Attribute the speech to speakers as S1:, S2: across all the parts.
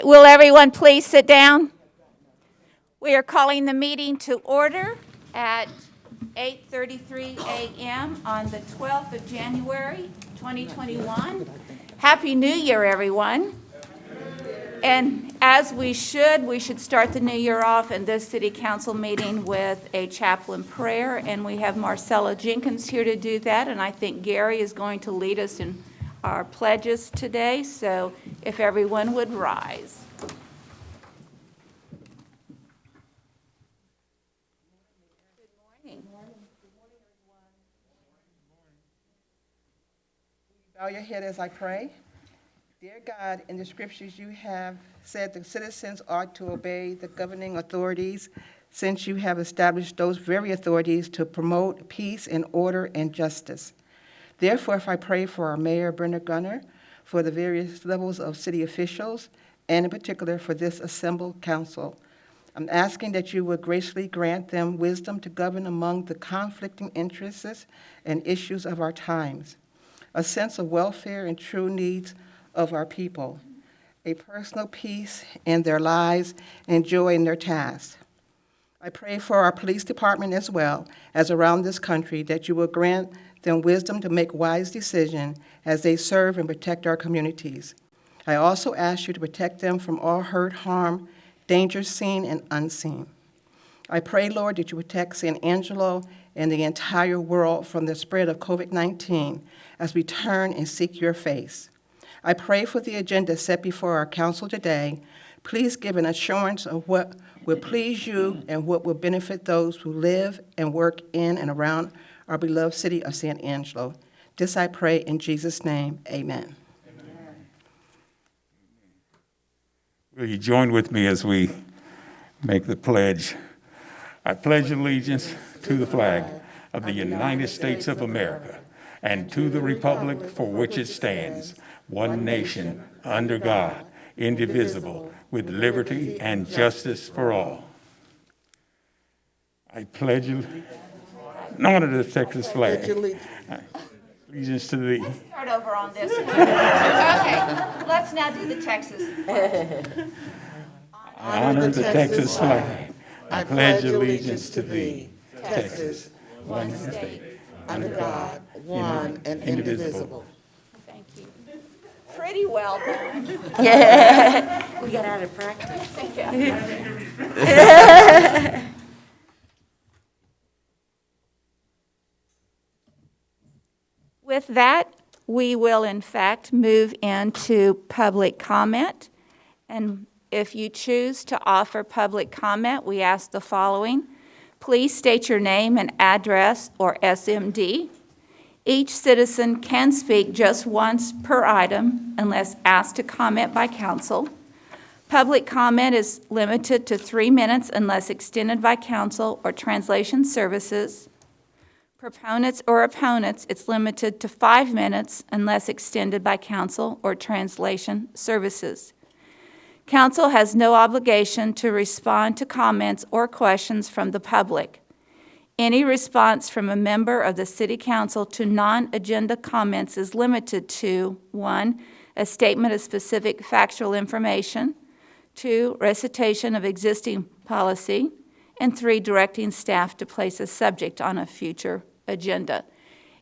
S1: Will everyone please sit down? We are calling the meeting to order at 8:33 a.m. on the 12th of January, 2021. Happy New Year, everyone. And as we should start the new year off in this city council meeting with a chaplain prayer. And we have Marcella Jenkins here to do that. And I think Gary is going to lead us in our pledges today. So if everyone would rise.
S2: Bow your head as I pray. Dear God, in the scriptures you have said the citizens ought to obey the governing authorities, since you have established those very authorities to promote peace and order and justice. Therefore, if I pray for our Mayor, Bernard Gunner, for the various levels of city officials, and in particular for this assembled council, I'm asking that you would graciously grant them wisdom to govern among the conflicting interests and issues of our times, a sense of welfare and true needs of our people, a personal peace in their lives and joy in their tasks. I pray for our police department as well as around this country that you will grant them wisdom to make wise decisions as they serve and protect our communities. I also ask you to protect them from all hurt, harm, danger seen and unseen. I pray, Lord, that you protect San Angelo and the entire world from the spread of COVID-19 as we turn and seek your face. I pray for the agenda set before our council today. Please give an assurance of what will please you and what will benefit those who live and work in and around our beloved city of San Angelo. This I pray in Jesus' name, amen.
S3: Will you join with me as we make the pledge? I pledge allegiance to the flag of the United States of America and to the republic for which it stands, one nation, under God, indivisible, with liberty and justice for all. I pledge honor to the Texas flag. Allegiance to thee.
S1: Let's start over on this. Okay, let's now do the Texas.
S3: Honor the Texas flag. I pledge allegiance to thee, Texas, one state, under God, one and indivisible.
S1: Thank you. Pretty well done.
S4: We got out of practice.
S1: With that, we will in fact move into public comment. And if you choose to offer public comment, we ask the following. Please state your name and address or SMD. Each citizen can speak just once per item unless asked to comment by council. Public comment is limited to 3 minutes unless extended by council or translation services. Proponents or opponents, it's limited to 5 minutes unless extended by council or translation services. Council has no obligation to respond to comments or questions from the public. Any response from a member of the City Council to non-agenda comments is limited to 1, a statement of specific factual information, 2, recitation of existing policy, and 3, directing staff to place a subject on a future agenda.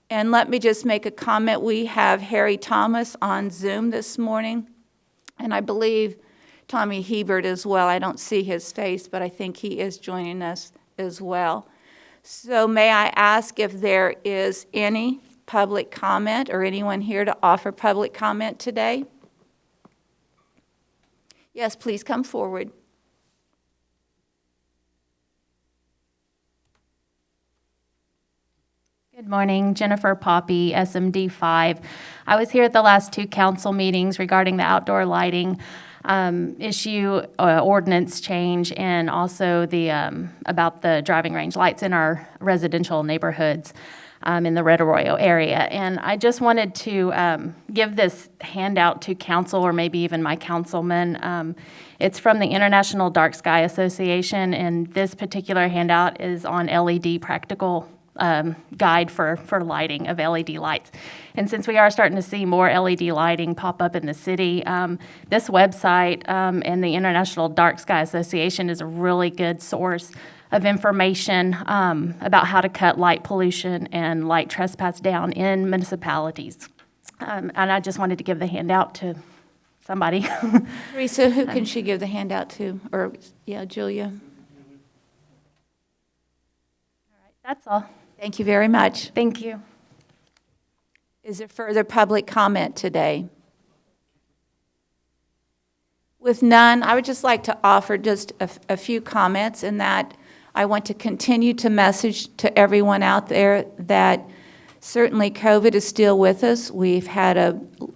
S1: And let me just make a comment. We have Harry Thomas on Zoom this morning, and I believe Tommy Hebert as well. I don't see his face, but I think he is joining us as well. So may I ask if there is any public comment or anyone here to offer public comment today? Yes, please come forward.
S5: Good morning, Jennifer Poppy, SMD 5. I was here at the last 2 council meetings regarding the outdoor lighting issue, ordinance change, and also the about the driving range lights in our residential neighborhoods in the Red Arroyo area. And I just wanted to give this handout to council, or maybe even my councilman. It's from the International Dark Sky Association, and this particular handout is on LED practical guide for lighting of LED lights. And since we are starting to see more LED lighting pop up in the city, this website and the International Dark Sky Association is a really good source of information about how to cut light pollution and light trespass down in municipalities. And I just wanted to give the handout to somebody.
S1: Teresa, who can she give the handout to? Or, yeah, Julia?
S5: That's all.
S1: Thank you very much.
S5: Thank you.
S1: Is there further public comment today? With none, I would just like to offer just a few comments in that I want to continue to message to everyone out there that certainly COVID is still with us. We've had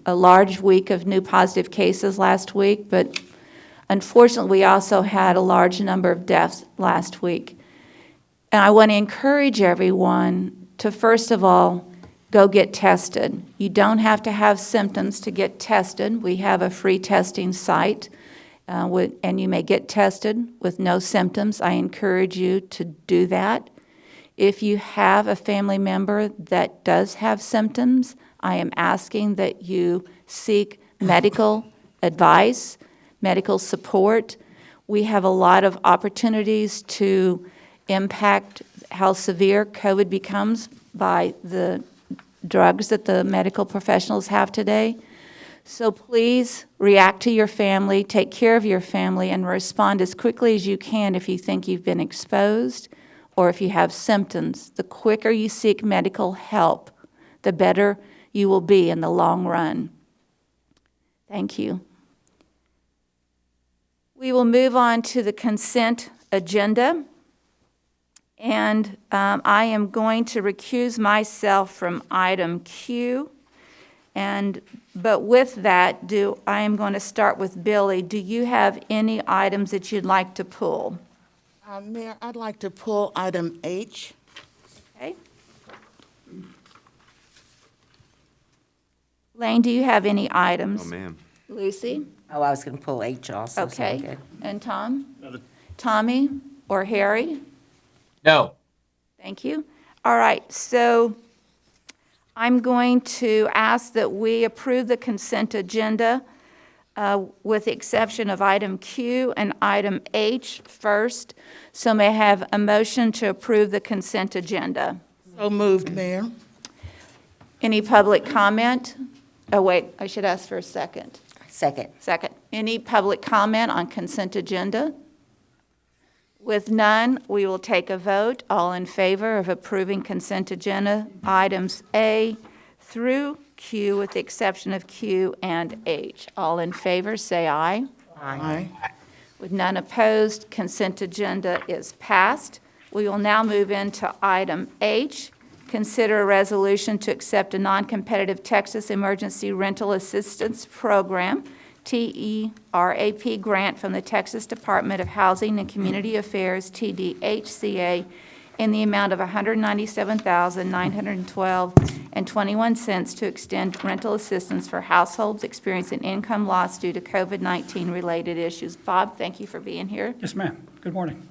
S1: a large week of new positive cases last week, but unfortunately, we also had a large number of deaths last week. And I want to encourage everyone to, first of all, go get tested. You don't have to have symptoms to get tested. We have a free testing site, and you may get tested with no symptoms. I encourage you to do that. If you have a family member that does have symptoms, I am asking that you seek medical advice, medical support. We have a lot of opportunities to impact how severe COVID becomes by the drugs that the medical professionals have today. So please react to your family, take care of your family, and respond as quickly as you can if you think you've been exposed or if you have symptoms. The quicker you seek medical help, the better you will be in the long run. Thank you. We will move on to the consent agenda. And I am going to recuse myself from item Q. But with that, I am going to start with Billy. Do you have any items that you'd like to pull?
S6: Mayor, I'd like to pull item H.
S1: Okay. Lane, do you have any items?
S7: Oh, ma'am.
S1: Lucy?
S4: Oh, I was going to pull H also. so
S1: Okay.
S4: good.
S1: And Tom? Tommy or Harry?
S8: No.
S1: Thank you. All right, so I'm going to ask that we approve the consent agenda with the exception of item Q and item H first. So may I have a motion to approve the consent agenda?
S6: So moved, Mayor.
S1: Any public comment? Oh, wait, I should ask for a second.
S4: Second.
S1: Second. Any public comment on consent agenda? With none, we will take a vote. All in favor of approving consent agenda items A through Q with the exception of Q and H. All in favor, say aye.
S6: Aye.
S1: With none opposed, consent agenda is passed. We will now move into item H. Consider a resolution to accept a non-competitive Texas Emergency Rental Assistance Program, TERAP grant from the Texas Department of Housing and Community Affairs, TDHCA, in the amount of $197,912.21 to extend rental assistance for households experiencing income loss due to COVID-19 related issues. Bob, thank you for being here.
S9: Yes, ma'am. Good morning.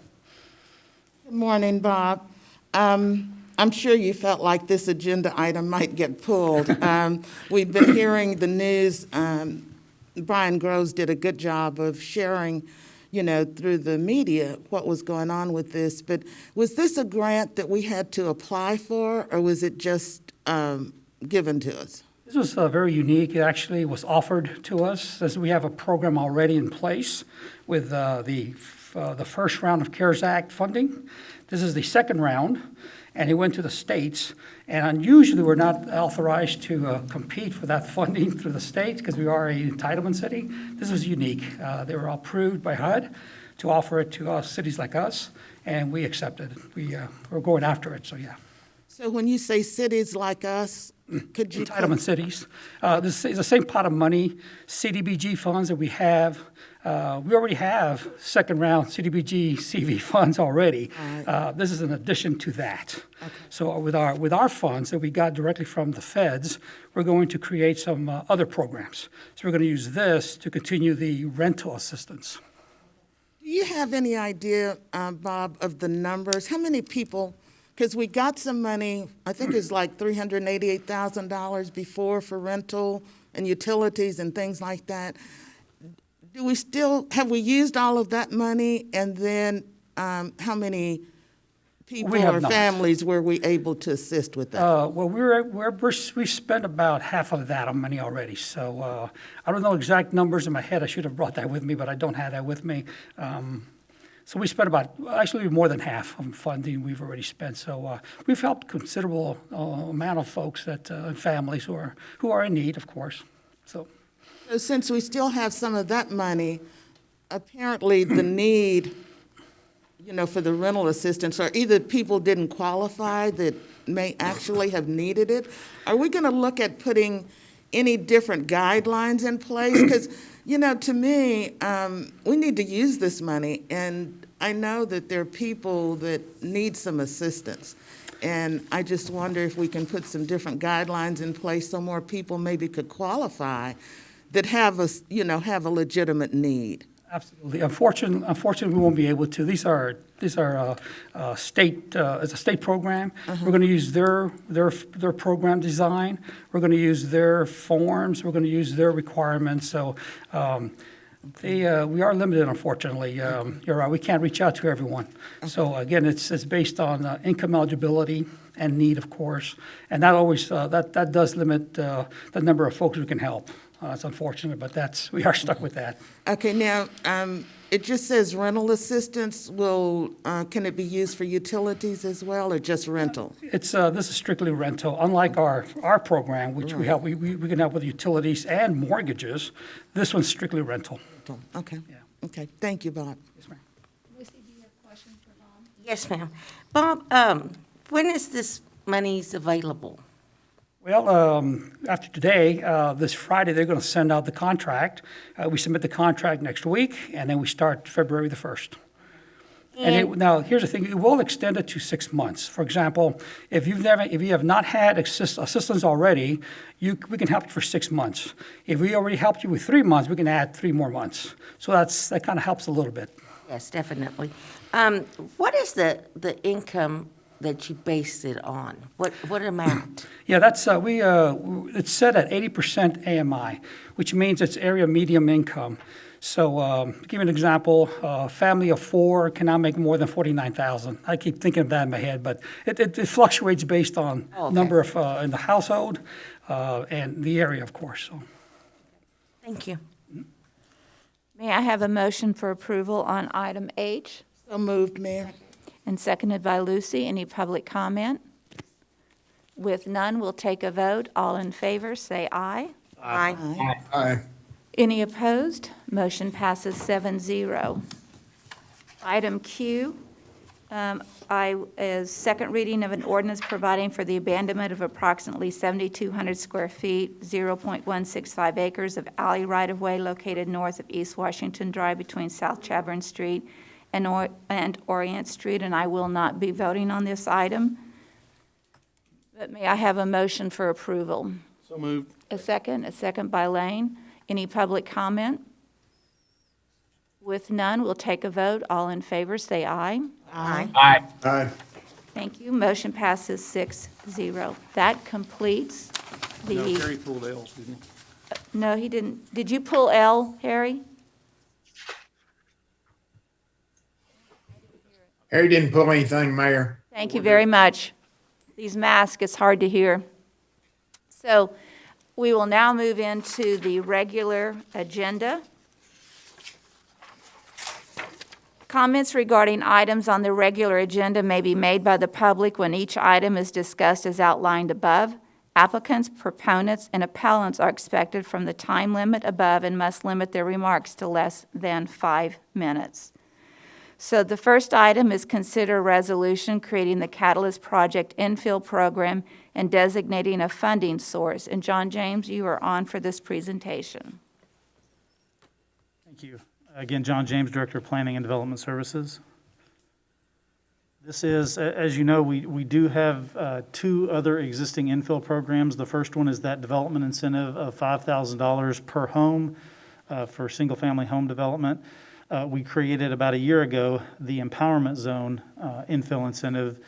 S6: Good morning, Bob. I'm sure you felt like this agenda item might get pulled. We've been hearing the news. Brian Groves did a good job of sharing, through the media what was going on with this. But was this a grant that we had to apply for, or was it just given to us?
S9: This was very unique. It actually was offered to us as we have a program already in place with the first round of CARES Act funding. This is the second round, and it went to the states. And unusually, we're not authorized to compete for that funding through the states because we are an entitlement city. This was unique. They were approved by HUD to offer it to cities like us, and we accepted. We're going after it, so yeah.
S6: So when you say cities like us, could you...
S9: Entitlement cities. This is the same pot of money, CDBG funds that we have. We already have second round CDBG CV funds already. This is an addition to that. Okay. So with our funds that we got directly from the feds, we're going to create some other programs. So we're going to use this to continue the rental assistance.
S6: Do you have any idea, Bob, of the numbers? How many people Because we got some money, I think it's like $388,000 before for rental and utilities and things like that. Do we still, have we used all of that money? And then how many people
S9: We have
S6: or
S9: not.
S6: families were we able to assist with that?
S9: Well, we spent about half of that money already, so I don't know exact numbers in my head. I should have brought that with me, but I don't have that with me. So we spent actually more than half of funding we've already spent. So we've helped considerable amount of folks families who are in need, of course. So
S6: So since we still have some of that money, apparently the need, for the rental assistance, or either people didn't qualify that may actually have needed it. Are we going to look at putting any different guidelines in place? Because, to me, we need to use this money, and I know that there are people that need some assistance. And I just wonder if we can put some different guidelines in place so more people maybe could qualify that have a legitimate need.
S9: absolutely. Unfortunately, we won't be able to. These are state. It's a state program. We're going to use their program design. We're going to use their forms. We're going to use their requirements. So we are limited, unfortunately. You're right. We can't reach out to everyone. So again, it's based on income eligibility and need, of course, and that always that does limit the number of folks we can help. It's unfortunate, but we are stuck with that.
S6: Okay, now, it just says rental assistance. Can it be used for utilities as well, or just rental?
S9: This is strictly rental. Unlike our program, which we can help with utilities and mortgages, this one's strictly rental.
S6: Okay.
S9: Yeah.
S6: Okay, thank you, Bob.
S9: Yes, ma'am.
S4: Yes, ma'am. Bob, when is this monies available?
S9: Well, after today, this Friday, they're going to send out the contract. We submit the contract next week, and then we start February the 1st. Now, here's the thing, it will extend it to 6 months. For example, if you have not had assistance already, we can help you for 6 months. If we already helped you with 3 months, we can add 3 more months. So that kind of helps a little bit.
S4: Yes, definitely. What is the income that you based it on? What amount?
S9: Yeah, that's it's set at 80% AMI, which means it's area medium income. So, to give you an example, a family of 4 cannot make more than $49,000. I keep thinking of that in my head, but it fluctuates based on number of in the household and the area, of course. So.
S4: Thank you.
S1: May I have a motion for approval on item H?
S6: So moved, Mayor.
S1: And seconded by Lucy. Any public comment? With none, we'll take a vote. All in favor, say aye.
S4: Aye.
S1: Any opposed? Motion passes 7-0. Item Q is second reading of an ordinance providing for the abandonment of approximately 7,200 square feet, 0.165 acres of alley right-of-way located north of East Washington Drive between South Chaburn Street and Orient Street, and I will not be voting on this item. But may I have a motion for approval?
S7: So moved.
S1: A second by Lane. Any public comment? With none, we'll take a vote. All in favor, say aye.
S4: Aye.
S7: Aye.
S1: Thank you. Motion passes 6-0. That completes the...
S7: No, Terry pulled L's, didn't he?
S1: No, he didn't. Did you pull L, Harry?
S8: Harry didn't pull anything, Mayor.
S1: Thank you very much. These masks, it's hard to hear. So we will now move into the regular agenda. Comments regarding items on the regular agenda may be made by the public when each item is discussed as outlined above. Applicants, proponents, and appellants are expected from the time limit above and must limit their remarks to less than 5 minutes. So the first item is consider a resolution creating the Catalyst Project Infill program and designating a funding source. And John James, you are on for this presentation.
S7: Thank you. Again, John James, Director of Planning and Development Services. This is, as you know, we do have 2 other existing infill programs. The first one is that development incentive of $5,000 per home for single-family home development. We created about a year ago the Empowerment Zone infill incentive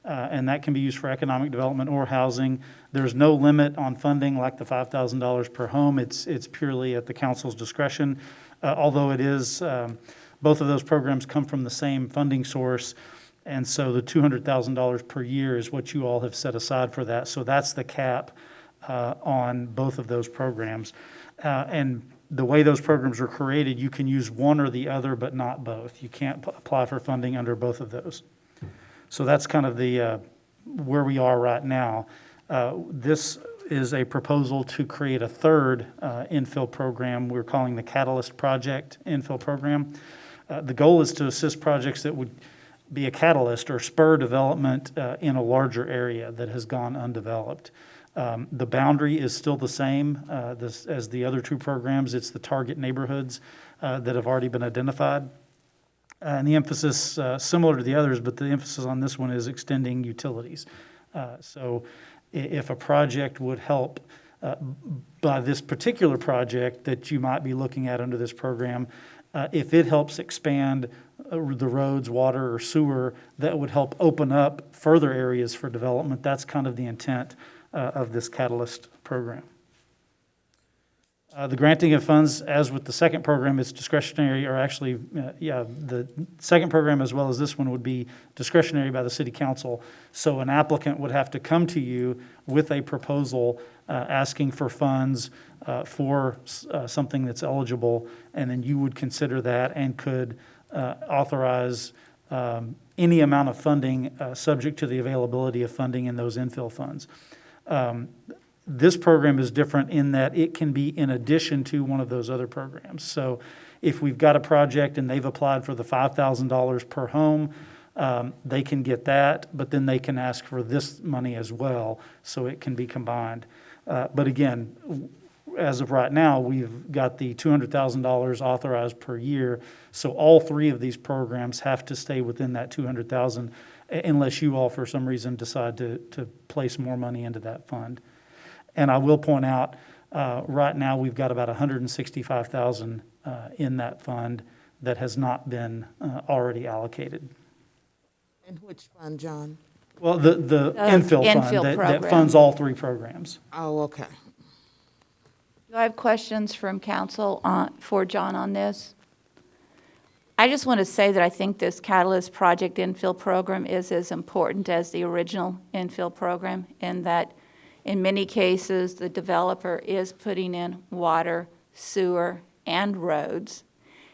S7: and that can be used for economic development or housing. There's no limit on funding like the $5,000 per home. It's purely at the council's discretion, although it is, both of those programs come from the same funding source, and so the $200,000 per year is what you all have set aside for that. So that's the cap on both of those programs. And the way those programs are created, you can use one or the other, but not both. You can't apply for funding under both of those. So that's kind of the where we are right now. This is a proposal to create a third infill program we're calling the Catalyst Project Infill Program. The goal is to assist projects that would be a catalyst or spur development in a larger area that has gone undeveloped. The boundary is still the same as the other two programs. It's the target neighborhoods that have already been identified. And the emphasis, similar to the others, but the emphasis on this one is extending utilities. So if a project would help by this particular project that you might be looking at under this program, if it helps expand the roads, water, or sewer, that would help open up further areas for development. That's kind of the intent of this Catalyst program. The granting of funds, as with the second program, it's discretionary, or actually, the second program as well as this one would be discretionary by the city council. So an applicant would have to come to you with a proposal asking for funds for something that's eligible, and then you would consider that and could authorize any amount of funding subject to the availability of funding in those infill funds. This program is different in that it can be in addition to one of those other programs. So if we've got a project and they've applied for the $5,000 per home, they can get that, but then they can ask for this money as well, so it can be combined. But again, as of right now, we've got the $200,000 authorized per year, so all three of these programs have to stay within that $200,000 unless you all, for some reason, decide to place more money into that fund. And I will point out, right now, we've got about $165,000 in that fund that has not been already allocated.
S6: And which fund, John?
S7: Well, the infill fund
S1: infill
S7: that
S1: program.
S7: funds all three programs.
S6: Oh, okay.
S1: Do I have questions from council for John on this? I just want to say that I think this Catalyst Project Infill Program is as important as the original infill program, in that in many cases, the developer is putting in water, sewer, and roads.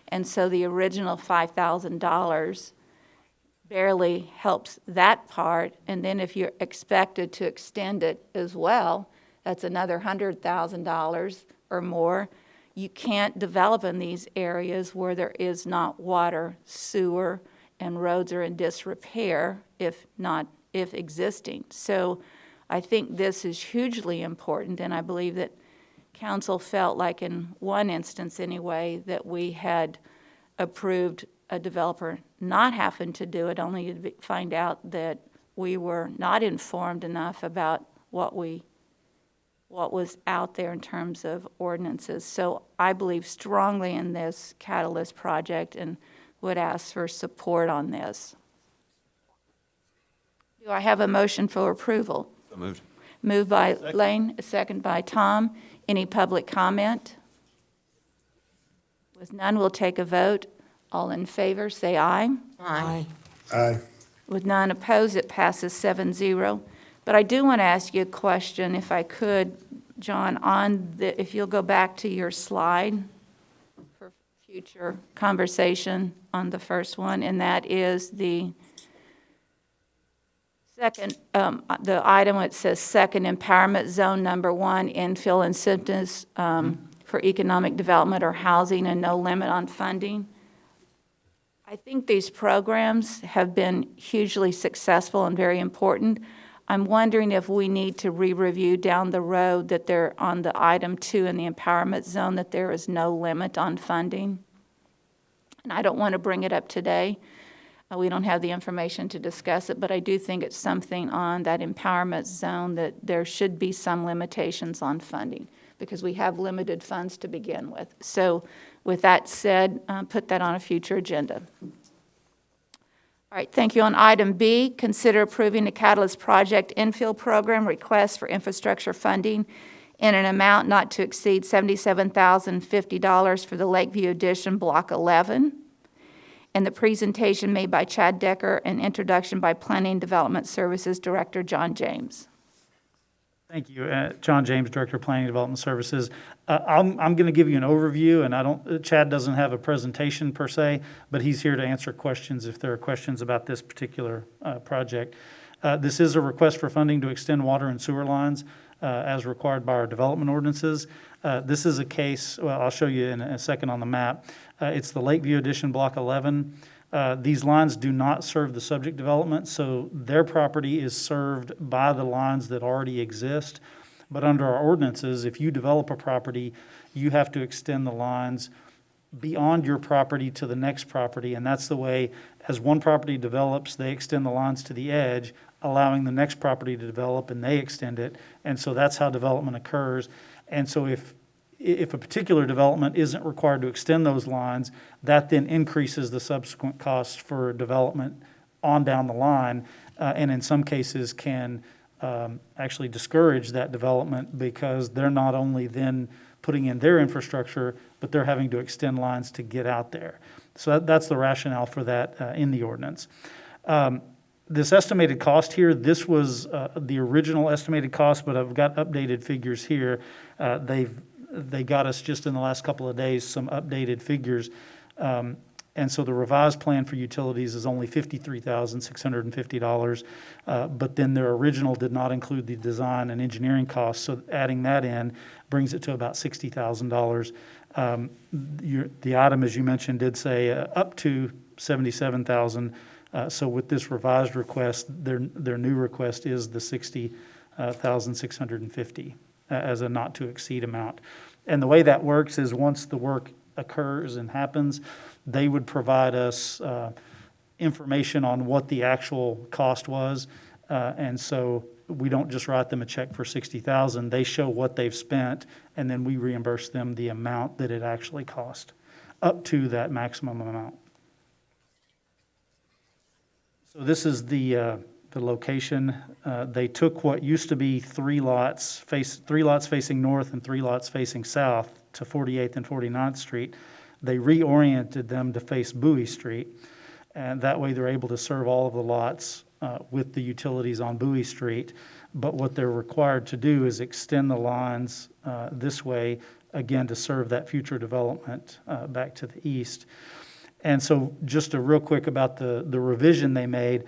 S1: And so the original $5,000 barely helps that part. And then if you're expected to extend it as well, that's another $100,000 or more. You can't develop in these areas where there is not water, sewer, and roads are in disrepair, if existing. So I think this is hugely important, and I believe that council felt like in one instance anyway that we had approved a developer not having to do it, only to find out that we were not informed enough about what was out there in terms of ordinances. So I believe strongly in this Catalyst project and would ask for support on this. Do I have a motion for approval?
S10: So moved.
S1: Moved by Lane, a second by Tom. Any public comment? With none, we'll take a vote. All in favor, say aye.
S4: Aye.
S8: Aye.
S1: With none opposed, it passes 7-0. But I do want to ask you a question, if I could, John, if you'll go back to your slide for future conversation on the first one, and that is the second, the item that says second empowerment zone number 1, infill incentives for economic development or housing and no limit on funding. I think these programs have been hugely successful and very important. I'm wondering if we need to re-review down the road that they're on the item 2 in the empowerment zone, that there is no limit on funding. And I don't want to bring it up today. We don't have the information to discuss it, but I do think it's something on that empowerment zone that there should be some limitations on funding because we have limited funds to begin with. So with that said, put that on a future agenda. All right, thank you. On item B, consider approving the Catalyst Project Infill Program request for infrastructure funding in an amount not to exceed $77,050 for the Lakeview Addition Block 11. And the presentation made by Chad Decker and introduction by Planning and Development Services Director John James.
S7: Thank you. John James, Director of Planning and Development Services. I'm going to give you an overview, and Chad doesn't have a presentation per se, but he's here to answer questions if there are questions about this particular project. This is a request for funding to extend water and sewer lines as required by our development ordinances. This is a case, well, I'll show you in a second on the map. It's the Lakeview Addition Block 11. These lines do not serve the subject development, so their property is served by the lines that already exist. But under our ordinances, if you develop a property, you have to extend the lines beyond your property to the next property, and that's the way, as one property develops, they extend the lines to the edge, allowing the next property to develop, and they extend it, and so that's how development occurs. And so if a particular development isn't required to extend those lines, that then increases the subsequent costs for development on down the line, and in some cases can actually discourage that development because they're not only then putting in their infrastructure, but they're having to extend lines to get out there. So that's the rationale for that in the ordinance. This estimated cost here, this was the original estimated cost, but I've got updated figures here. They got us just in the last couple of days some updated figures. And so the revised plan for utilities is only $53,650, but then their original did not include the design and engineering costs, so adding that in brings it to about $60,000. The item, as you mentioned, did say up to $77,000. So with this revised request, their new request is the $60,650 as a not-to-exceed amount. And the way that works is once the work occurs and happens, they would provide us information on what the actual cost was. And so we don't just write them a check for $60,000. They show what they've spent, and then we reimburse them the amount that it actually cost, up to that maximum amount. So this is the location. They took what used to be three lots facing north and 3 lots facing south to 48th and 49th Street. They reoriented them to face Bowie Street, and that way they're able to serve all of the lots with the utilities on Bowie Street. But what they're required to do is extend the lines this way, again, to serve that future development back to the east. And so just real quick about the revision they made,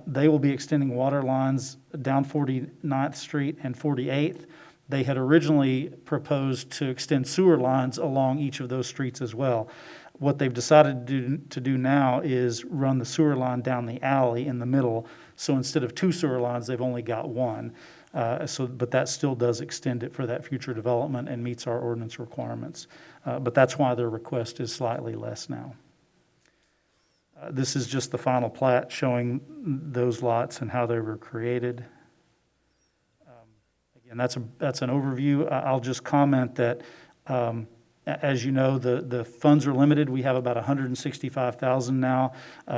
S7: they will be extending water lines down 49th Street and 48th. They had originally proposed to extend sewer lines along each of those streets as well. What they've decided to do now is run the sewer line down the alley in the middle. So instead of 2 sewer lines, they've only got 1. But that still does extend it for that future development and meets our ordinance requirements. But that's why their request is slightly less now. This is just the final plat showing those lots and how they were created. Again, that's an overview. I'll just comment that, as you know, the funds are limited. We have about $165,000 now.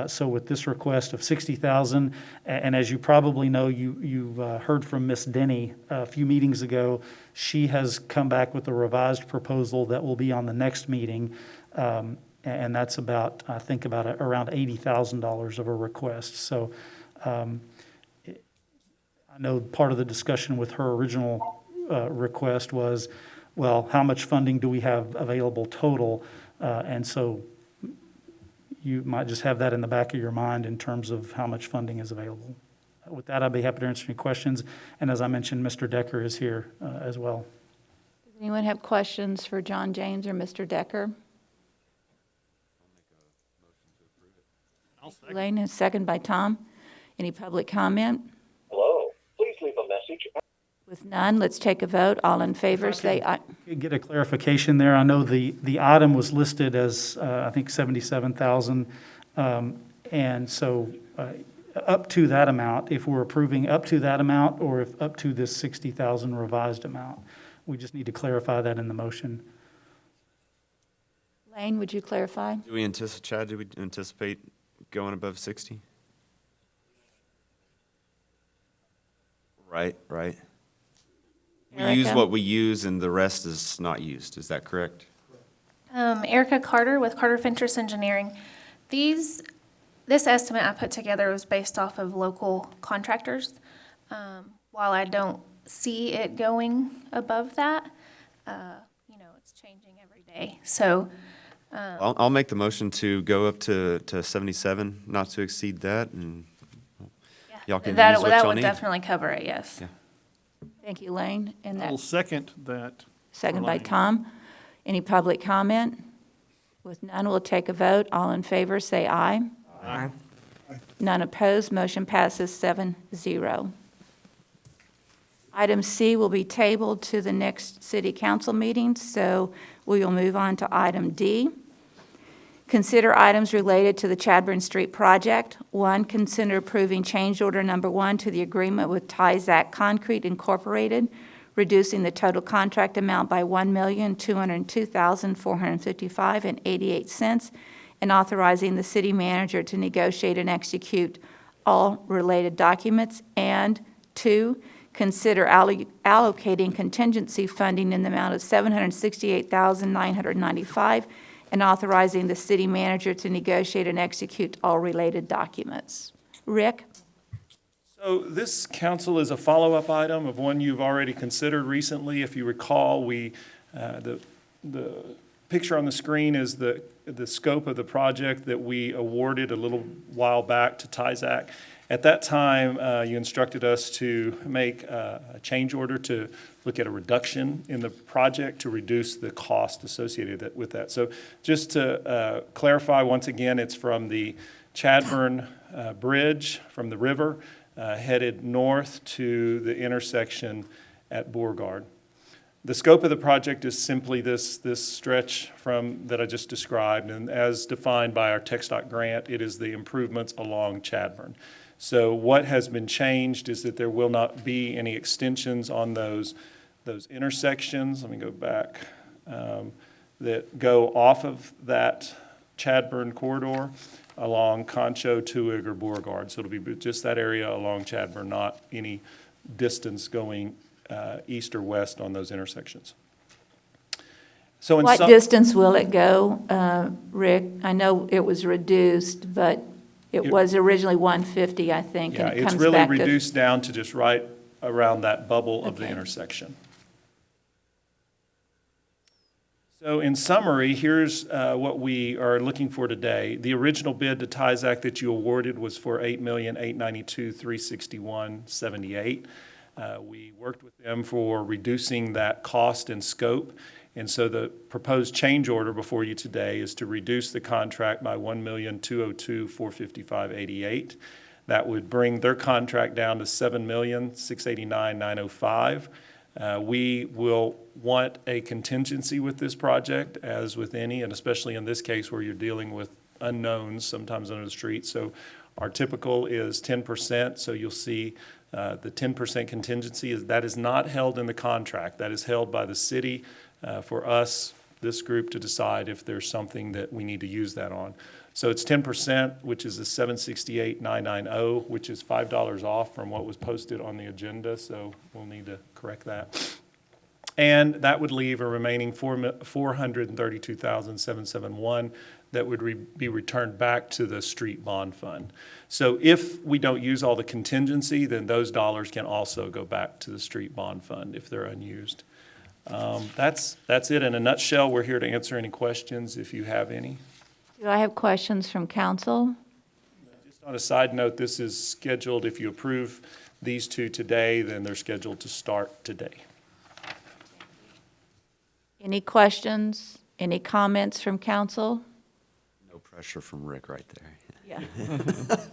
S7: So with this request of $60,000, and as you probably know, you've heard from Miss Denny a few meetings ago. She has come back with a revised proposal that will be on the next meeting. And that's about, I think, around $80,000 of a request. So I know part of the discussion with her original request was, well, how much funding do we have available total? And so you might just have that in the back of your mind in terms of how much funding is available. With that, I'd be happy to answer any questions. And as I mentioned, Mr. Decker is here as well.
S1: Does anyone have questions for John James or Mr. Decker? Elaine, a second by Tom. Any public comment?
S10: Hello, please leave a message.
S1: With none, let's take a vote. All in favor, say aye.
S7: Get a clarification there. I know the item was listed as, I think, $77,000. And so up to that amount, if we're approving up to that amount or if up to this $60,000 revised amount. We just need to clarify that in the motion.
S1: Lane, would you clarify?
S11: Chad, do we anticipate going above 60? Right, right. We
S1: Erica?
S11: use what we use and the rest is not used. Is that correct?
S12: Erica Carter with Carter Fentress Engineering. This estimate I put together was based off of local contractors. While I don't see it going above that, it's changing every day. So,
S11: I'll make the motion to go up to 77, not to exceed that, and y'all can use what
S12: that
S11: y'all
S12: would
S11: need.
S12: definitely cover it, yes.
S11: Yeah.
S1: Thank you, Lane. And
S13: I will
S1: that,
S13: second that.
S1: second by
S13: Lane.
S1: Tom. Any public comment? With none, we'll take a vote. All in favor, say aye.
S8: Aye.
S1: None opposed, motion passes 7-0. Item C will be tabled to the next city council meeting, so we will move on to item D. Consider items related to the Chadburn Street project. 1, consider approving change order number 1 to the agreement with Tyzac Concrete Incorporated, reducing the total contract amount by $1,202,455.88, and authorizing the city manager to negotiate and execute all related documents. And 2, consider allocating contingency funding in the amount of $768,995 and authorizing the city manager to negotiate and execute all related documents. Rick?
S14: So this, council, is a follow-up item of one you've already considered recently. If you recall, the picture on the screen is the scope of the project that we awarded a little while back to Tyzac. At that time, you instructed us to make a change order to look at a reduction in the project to reduce the cost associated with that. So just to clarify, once again, it's from the Chadburn Bridge from the river headed north to the intersection at Beauregard. The scope of the project is simply this stretch from that I just described, and as defined by our TxDOT grant, it is the improvements along Chadburn. So what has been changed is that there will not be any extensions on those intersections. Let me go back. That go off of that Chadburn corridor along Concho, Tuig, or Beauregard. So it'll be just that area along Chadburn, not any distance going east or west on those intersections. So in
S1: What
S14: some
S1: distance will it go, Rick? I know it was reduced, but it was originally 150, I think,
S14: yeah,
S1: and it
S14: it's
S1: comes
S14: really
S1: back to...
S14: reduced down to just right around that bubble of the
S1: Okay.
S14: intersection. So in summary, here's what we are looking for today. The original bid to Tyzac that you awarded was for $8,892,361.78. We worked with them for reducing that cost and scope. And so the proposed change order before you today is to reduce the contract by $1,202,455.88. That would bring their contract down to $7,689,905. We will want a contingency with this project, as with any, and especially in this case where you're dealing with unknowns sometimes under the street. So our typical is 10%, so you'll see the 10% contingency that is not held in the contract. That is held by the city for us, this group, to decide if there's something that we need to use that on. So it's 10%, which is the $768,990, which is $5 off from what was posted on the agenda, so we'll need to correct that. And that would leave a remaining $432,771 that would be returned back to the street bond fund. So if we don't use all the contingency, then those dollars can also go back to the street bond fund if they're unused. That's it in a nutshell. We're here to answer any questions if you have any.
S1: Do I have questions from council?
S14: Just on a side note, this is scheduled, if you approve these two today, then they're scheduled to start today.
S1: Any questions? Any comments from council?
S11: No pressure from Rick right there.
S1: Yeah.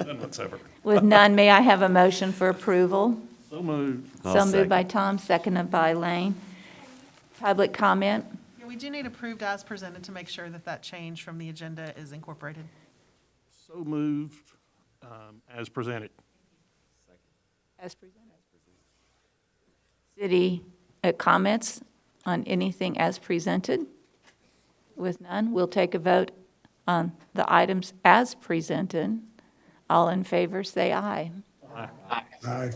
S14: None whatsoever.
S1: With none, may I have a motion for approval?
S13: So moved.
S1: So moved by Tom, seconded by Lane. Public comment?
S15: Yeah, we do need approved as presented to make sure that that change from the agenda is incorporated.
S13: So moved, as presented.
S1: As presented. City comments on anything as presented? With none, we'll take a vote on the items as presented. All in favor, say aye.
S8: Aye.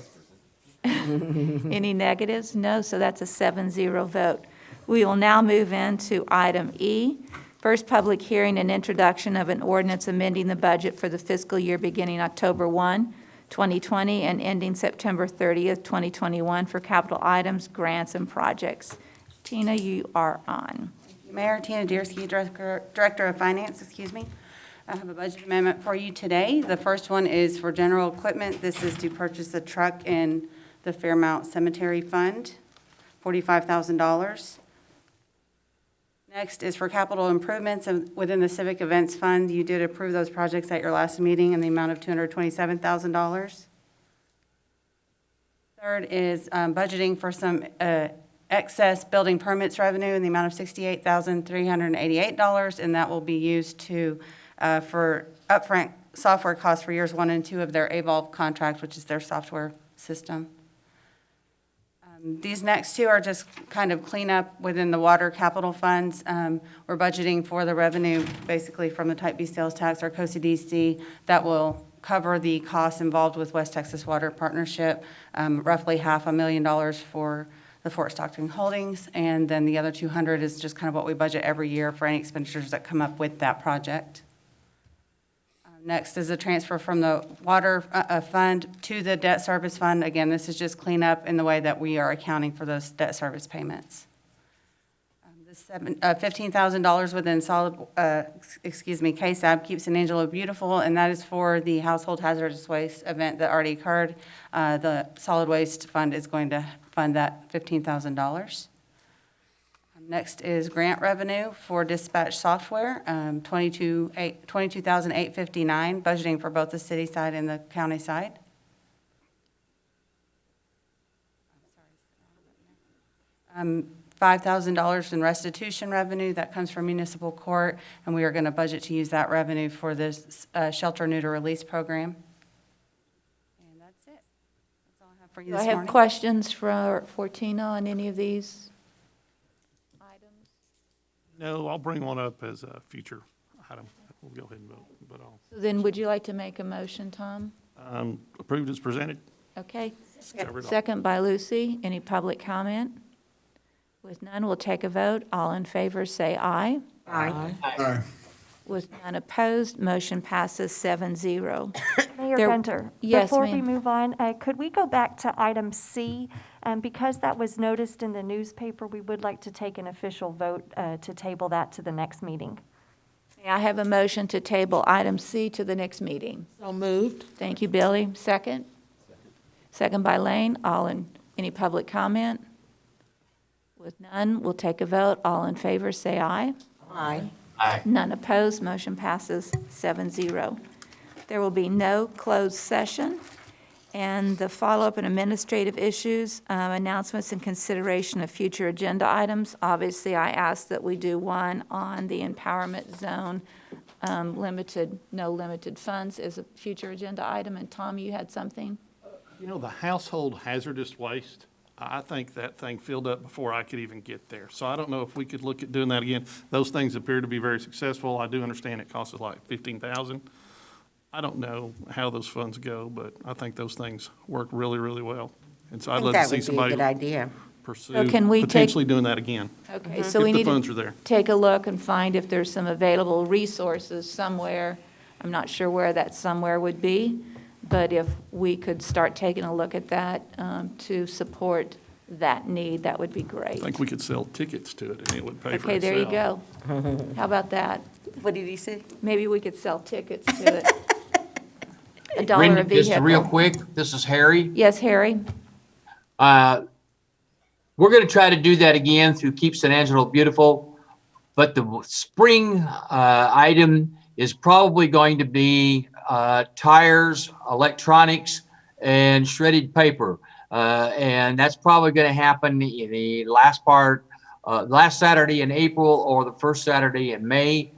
S1: Any negatives? No, so that's a 7-0 vote. We will now move into item E. First public hearing and introduction of an ordinance amending the budget for the fiscal year beginning October 1, 2020, and ending September 30th, 2021 for capital items, grants, and projects. Tina, you are on.
S16: Mayor, Tina Deersky, Director of Finance, I have a budget amendment for you today. The first one is for general equipment. This is to purchase a truck in the Fairmount Cemetery Fund, $45,000. Next is for capital improvements within the Civic Events Fund. You did approve those projects at your last meeting in the amount of $227,000. Third is budgeting for some excess building permits revenue in the amount of $68,388, and that will be used to for upfront software costs for years 1 and 2 of their Evolve contract, which is their software system. These next two are just kind of cleanup within the water capital funds. We're budgeting for the revenue basically from the Type B sales tax or COSA-DC that will cover the costs involved with West Texas Water Partnership, roughly $500,000 for the Fort Stockton Holdings, and then the other 200 is just kind of what we budget every year for any expenditures that come up with that project. Next is a transfer from the water fund to the debt service fund. Again, this is just cleanup in the way that we are accounting for those debt service payments. This $15,000 within solid, KSAB, Keeps an Angelo Beautiful, and that is for the household hazardous waste event that already occurred. The solid waste fund is going to fund that $15,000. Next is grant revenue for dispatch software, $22,859, budgeting for both the city side and the county side. $5,000 in restitution revenue that comes from municipal court, and we are going to budget to use that revenue for this shelter neuter release program. And that's it. That's all I have for you
S1: Do
S16: this
S1: I have
S16: morning.
S1: questions for Tina on any of these items?
S13: No, I'll bring one up as a future item. We'll go ahead and vote, but I'll
S1: Then would you like to make a motion, Tom?
S13: approved as presented.
S1: Okay.
S13: Cover it all.
S1: Second by Lucy. Any public comment? With none, we'll take a vote. All in favor, say aye.
S8: Aye.
S1: With none opposed, motion passes 7-0.
S17: Mayor
S1: There-
S17: Gunter,
S1: Yes,
S17: before we
S1: ma'am.
S17: move on, could we go back to item C? Because that was noticed in the newspaper, we would like to take an official vote to table that to the next meeting.
S1: May I have a motion to table item C to the next meeting?
S6: So moved.
S1: Thank you, Billy. Second? Second by Lane. Any public comment? With none, we'll take a vote. All in favor, say aye.
S4: Aye.
S1: None opposed, motion passes 7-0. There will be no closed session. And the follow-up and administrative issues, announcements and consideration of future agenda items. Obviously, I asked that we do one on the empowerment zone, no limited funds as a future agenda item. And Tom, you had something?
S13: You know, the household hazardous waste, I think that thing filled up before I could even get there. So I don't know if we could look at doing that again. Those things appear to be very successful. I do understand it costs us like $15,000. I don't know how those funds go, but I think those things work really, really well. And so I'd love to see
S4: That would be a
S13: somebody
S4: good idea.
S13: pursue
S1: So can we take-
S13: potentially doing that again.
S1: Okay, so we need
S13: If the funds
S1: to
S13: are there.
S1: take a look and find if there's some available resources somewhere. I'm not sure where that somewhere would be, but if we could start taking a look at that to support that need, that would be
S13: I
S1: great.
S13: think we could sell tickets to it and it would pay for
S1: Okay, there you
S13: itself.
S1: go. How about that?
S16: What did he say?
S1: Maybe we could sell tickets to it. $1 a
S18: Brenda,
S1: vehicle.
S18: just real quick, this is Harry.
S1: Yes, Harry?
S18: We're going to try to do that again through Keeps an Angelo Beautiful, but the spring item is probably going to be tires, electronics, and shredded paper. And that's probably going to happen in the last Saturday in April or the first Saturday in May.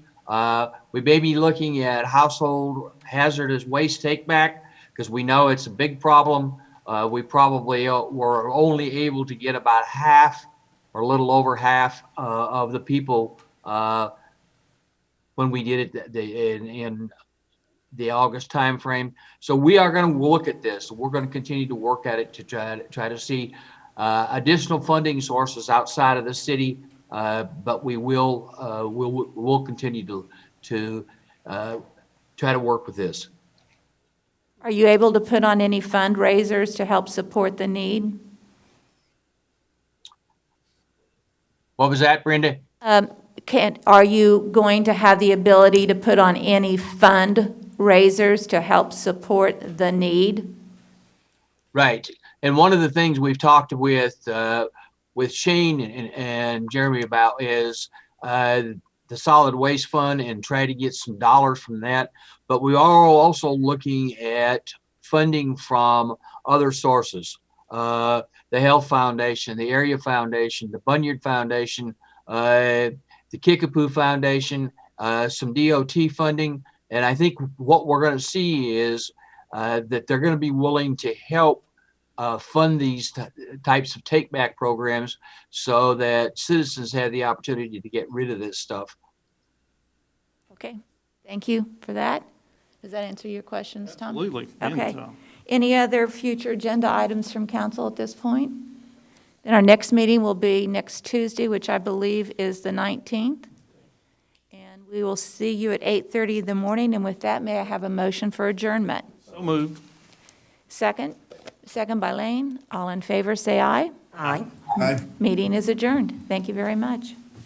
S18: We may be looking at household hazardous waste take back because we know it's a big problem. We probably were only able to get about half or a little over half of the people when we did it in the August timeframe. So we are going to look at this. We're going to continue to work at it to try to see additional funding sources outside of the city. But we'll continue to try to work with this.
S1: Are you able to put on any fundraisers to help support the need?
S18: What was that, Brenda?
S1: Are you going to have the ability to put on any fundraisers to help support the need?
S18: Right. And one of the things we've talked with Shane and Jeremy about is the solid waste fund and try to get some dollars from that. But we are also looking at funding from other sources. The Health Foundation, the Area Foundation, the Bunyard Foundation, the Kickapoo Foundation, some DOT funding. And I think what we're going to see is that they're going to be willing to help fund these types of take-back programs so that citizens have the opportunity to get rid of this stuff.
S1: Okay, thank you for that. Does that answer your questions, Tom?
S13: Absolutely.
S1: Okay.
S13: And,
S1: Any other future agenda items from council at this point? Then our next meeting will be next Tuesday, which I believe is the 19th. And we will see you at 8:30 in the morning. And with that, may I have a motion for adjournment?
S13: so moved.
S1: Second by Lane. All in favor, say aye.
S4: Aye.
S8: Aye.
S1: Meeting is adjourned. Thank you very much.